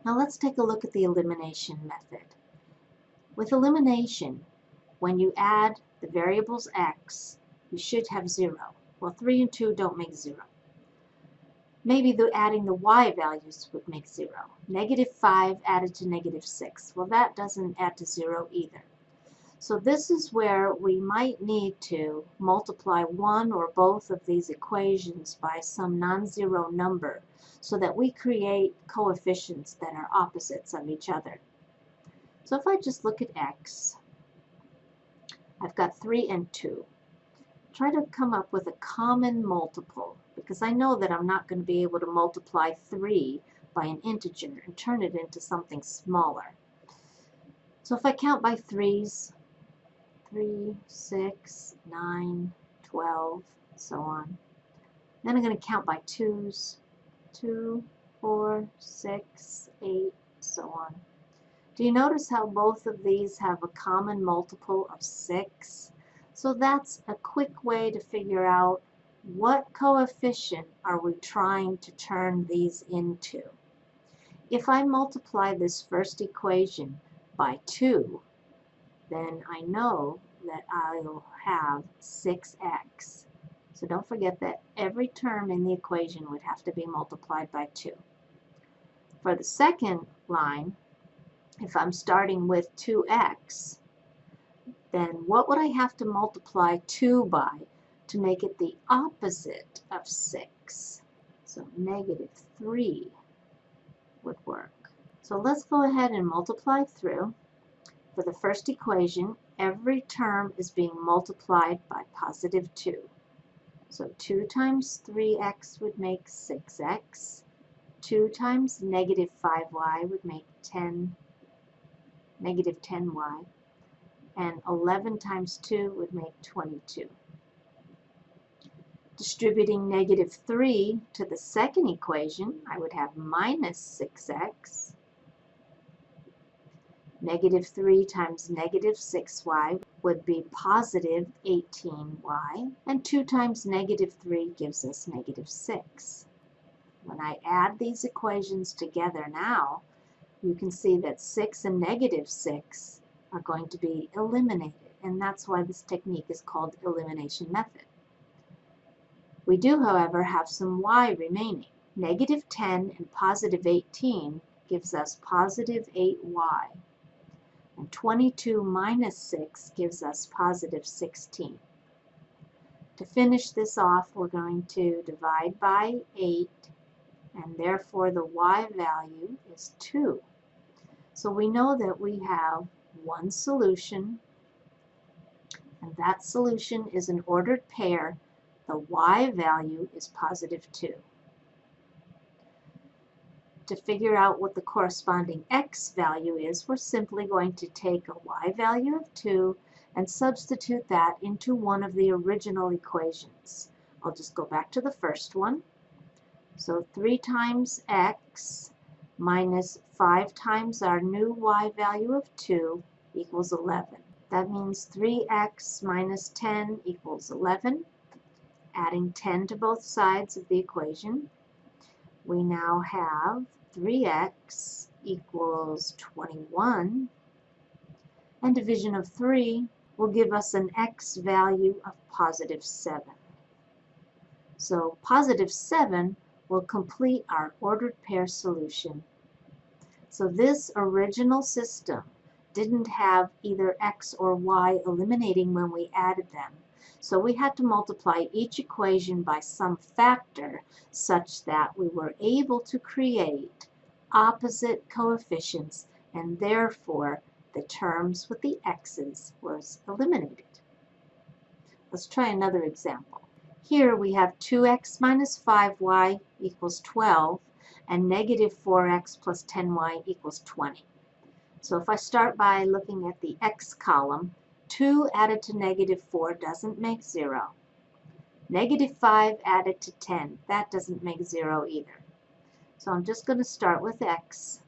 Now let's take a look at the elimination method. With elimination, when you add the variables x, you should have 0. Well, 3 and 2 don't make 0. Maybe adding the y values would make 0. -5 added to -6. Well, that doesn't add to 0 either. So this is where we might need to multiply one or both of these equations by some non-zero number so that we create coefficients that are opposites of each other. So if I just look at x, I've got 3 and 2. Try to come up with a common multiple, because I know that I'm not going to be able to multiply 3 by an integer and turn it into something smaller. So if I count by 3's, 3, 6, 9, 12, so on. Then I'm going to count by 2's, 2, 4, 6, 8, so on. Do you notice how both of these have a common multiple of 6? So that's a quick way to figure out what coefficient are we trying to turn these into. If I multiply this first equation by 2, then I know that I'll have 6x. So don't forget that every term in the equation would have to be multiplied by 2. For the second line, if I'm starting with 2x, then what would I have to multiply 2 by to make it the opposite of 6? So -3 would work. So let's go ahead and multiply through. For the first equation, every term is being multiplied by +2. So 2 times 3x would make 6x. 2 times -5y would make -10y. And 11 times 2 would make 22. Distributing -3 to the second equation, I would have -6x. -3 times -6y would be +18y. And 2 times -3 gives us -6. When I add these equations together now, you can see that 6 and -6 are going to be eliminated, and that's why this technique is called elimination method. We do, however, have some y remaining. -10 and +18 gives us +8y, and 22 minus 6 gives us +16. To finish this off, we're going to divide by 8, and therefore the y value is 2. So we know that we have one solution, and that solution is an ordered pair. The y value is +2. To figure out what the corresponding x value is, we're simply going to take a y value of 2 and substitute that into one of the original equations. I'll just go back to the first one. So 3 times x minus 5 times our new y value of 2 equals 11. That means 3x minus 10 equals 11. Adding 10 to both sides of the equation, we now have 3x equals 21, and division of 3 will give us an x value of +7. So +7 will complete our ordered pair solution. So this original system didn't have either x or y eliminating when we added them. So we had to multiply each equation by some factor such that we were able to create opposite coefficients, and therefore the terms with the x's was eliminated. Let's try another example. Here we have 2x minus 5y equals 12, and -4x plus 10y equals 20. So if I start by looking at the x column, 2 added to -4 doesn't make 0. -5 added to 10, that doesn't make 0 either. So I'm just going to start with x.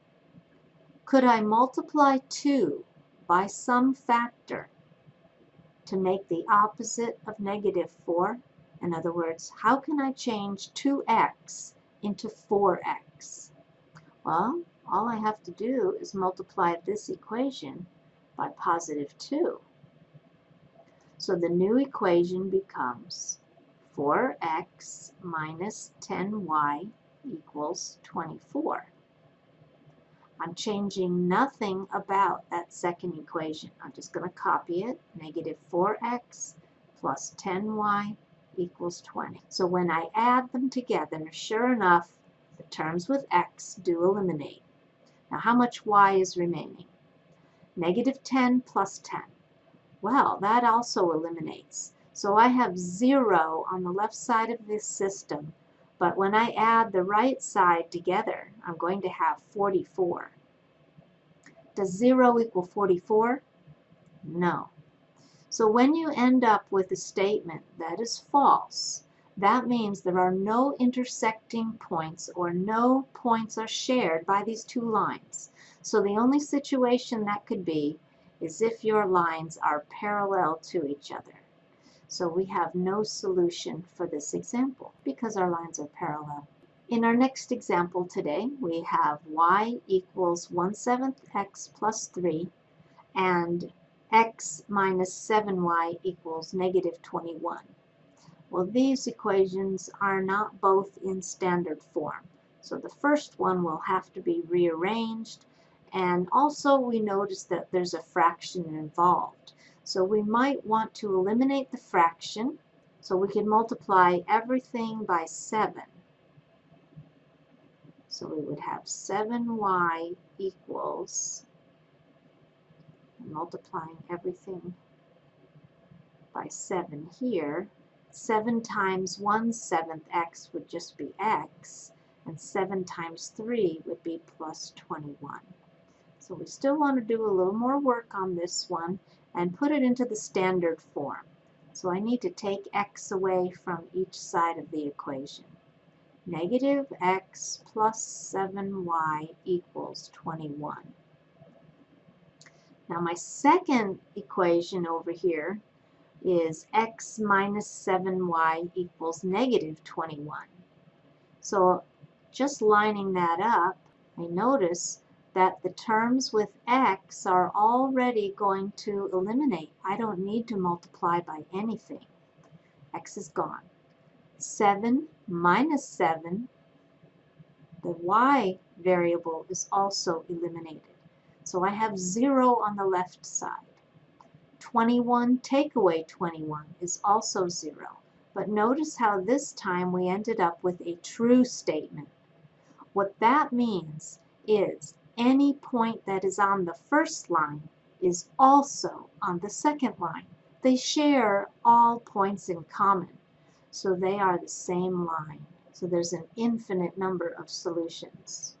Could I multiply 2 by some factor to make the opposite of -4? In other words, how can I change 2x into 4x? Well, All I have to do is multiply this equation by positive 2. So the new equation becomes 4x minus 10y equals 24. I'm changing nothing about that second equation. I'm just going to copy it. Negative 4x plus 10y equals 20. So when I add them together, sure enough, the terms with x do eliminate. Now how much y is remaining? Negative 10 plus 10. Well, that also eliminates. So I have 0 on the left side of this system, but when I add the right side together, I'm going to have 44. Does 0 equal 44? No. So when you end up with a statement that is false, that means there are no intersecting points or no points are shared by these two lines. So the only situation that could be is if your lines are parallel to each other. So we have no solution for this example because our lines are parallel. In our next example today, we have y equals 1/7 x plus 3 and x minus 7y equals negative 21. Well, these equations are not both in standard form. So the first one will have to be rearranged, and also we notice that there's a fraction involved. So we might want to eliminate the fraction, so we can multiply everything by 7. So we would have 7y equals, multiplying everything by 7 here, 7 times 1/7 x would just be x, and 7 times 3 would be plus 21. So we still want to do a little more work on this one and put it into the standard form. So I need to take x away from each side of the equation. Negative x plus 7y equals 21. Now my second equation over here is x minus 7y equals negative 21. So just lining that up, I notice that the terms with x are already going to eliminate. I don't need to multiply by anything. X is gone. 7 minus 7, the y variable is also eliminated. So I have 0 on the left side. 21 take away 21 is also 0. But notice how this time we ended up with a true statement. What that means is any point that is on the first line is also on the second line. They share all points in common, so they are the same line. So there's an infinite number of solutions.